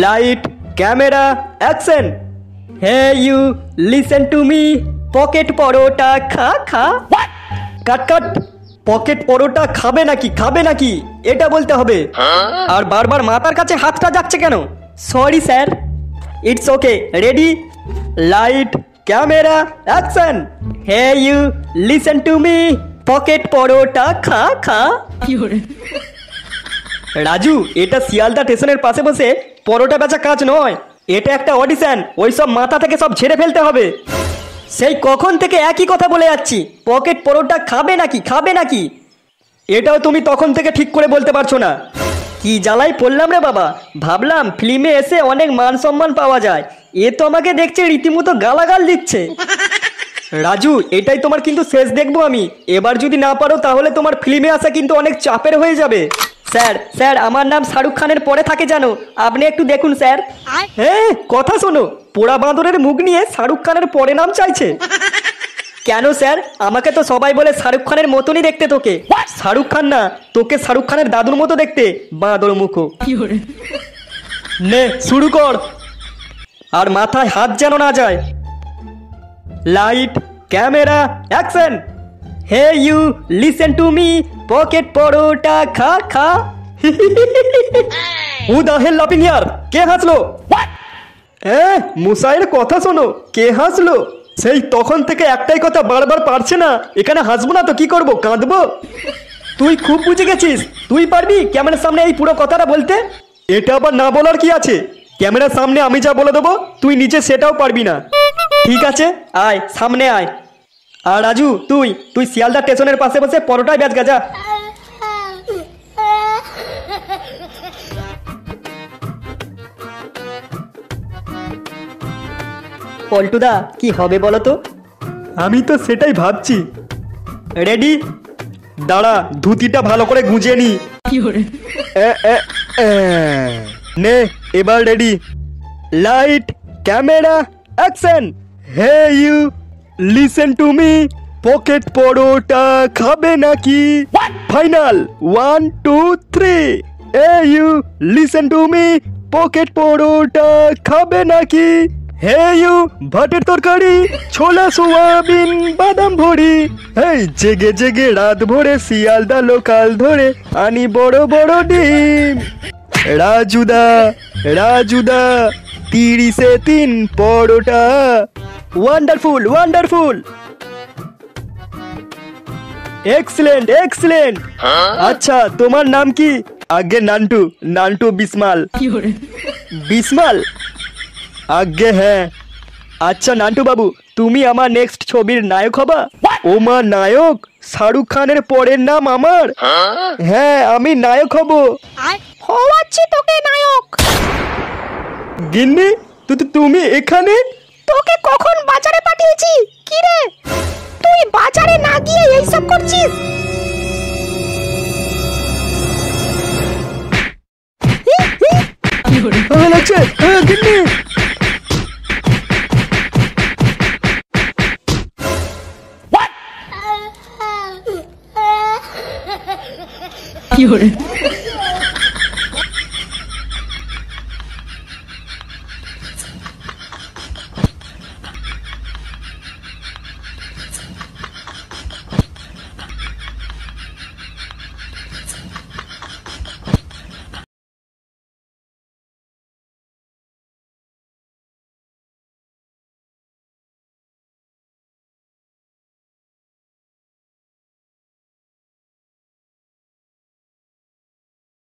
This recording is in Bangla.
Light camera action. Hey you listen to me, pocket paratha খা খা। কাট কাট। পকেট পরোটা খাবে নাকি খাবে নাকি এটা বলতে হবে। আর বারবার মাথার কাছে হাতটা যাচ্ছে কেন? Sorry sir. It's okay. Ready, light camera action. Hey you listen to me, pocket paratha খা খা। রাজু, এটা শিয়ালদা স্টেশনের পাশে বসে পরোটা বেচা কাজ নয়, এটা একটা অডিশন। ওইসব মাথা থেকে সব ঝেড়ে ফেলতে হবে। সেই কখন থেকে একই কথা বলে যাচ্ছি, পকেট পরোটা খাবে নাকি খাবে নাকি। এটাও তুমি তখন থেকে ঠিক করে বলতে পারছো না। কি জ্বালাই পড়লাম রে বাবা। ভাবলাম ফিল্মে এসে অনেক মান সম্মান পাওয়া যায়, এ তো আমাকে দেখছে রীতিমতো গালাগাল দিচ্ছে। রাজু, এটাই তোমার কিন্তু শেষ দেখবো আমি। এবার যদি না পারো তাহলে তোমার ফিল্মে আসা কিন্তু অনেক চাপের হয়ে যাবে। স্যার স্যার, আমার নাম শাহরুখ খানের পরে থাকে জানো, আপনি একটু দেখুন স্যার। হ্যাঁ, কথা শোনো, পোড়া বাঁদরের মুখ নিয়ে শাহরুখ খানের পরে নাম চাইছে কেন স্যার? আমাকে তো সবাই বলে শাহরুখ খানের মতনই দেখতে তোকে। শাহরুখ খান না, তোকে শাহরুখ খানের দাদুর মতো দেখতে, বাঁদর মুখো। নে শুরু কর, আর মাথায় হাত যেন না যায়। Light camera action. Hey you listen to me, pocket paratha খা খা। হু দা হেল লাফিং হিয়ার? কে হাসলো? মুসাইয়ের কথা শোনো, কে হাসলো? সেই তখন থেকে একটাই কথা বারবার পারছে না, এখানে হাসবো না তো কি করবো, কাঁদবো? তুই খুব বুঝে গেছিস, তুই পারবি ক্যামেরার সামনে এই পুরো কথাটা বলতে? এটা আবার না বলার কি আছে? ক্যামেরার সামনে আমি যা বলে দেবো তুই নিচে সেটাও পারবি না। ঠিক আছে, আয় সামনে আয়। আর রাজু, তুই তুই শিয়ালদা স্টেশনের পাশে বসে পরোটায় বেচ গাজা। পল্টুদা, কি হবে বলো তো? আমি তো সেটাই ভাবছি। রেডি, দাঁড়া ধুতিটা ভালো করে গুঁজে নি। নে এবার ready, light camera action. Hey you listen to me, pocket paratha খাবে নাকি? Final 1 2 3। Hey you listen to me, pocket paratha খাবে নাকি? হে ইউ ভাতের তরকারি, ছোলা সোয়াবিন বাদাম ভরি। এই জেগে জেগে রাত ভরে শিয়ালদা লোকাল ধরে আনি বড় বড় ডিম। রাজুদা রাজুদা 30-এ 3 পরোটা। Wonderful wonderful, excellent excellent. আচ্ছা তোমার নাম কি? আগে নান্টু, নান্টু বিসমাল। বিসমাল? আগে হ্যাঁ। আচ্ছা নান্টু বাবু, তুমি আমার নেক্সট ছবির নায়ক হবা? ওমা নায়ক? শাহরুখ খানের পরের নাম আমার? হ্যাঁ আমি নায়ক হব। হওয়াচ্ছি তোকে নায়ক। গিন্নি, তুমি এখানে? তোকে কখন বাজারে পাঠিয়েছি? কি রে, তুই বাজারে না গিয়ে এইসব করছিস? ভালো লাগছে গিন্নি। কি হরে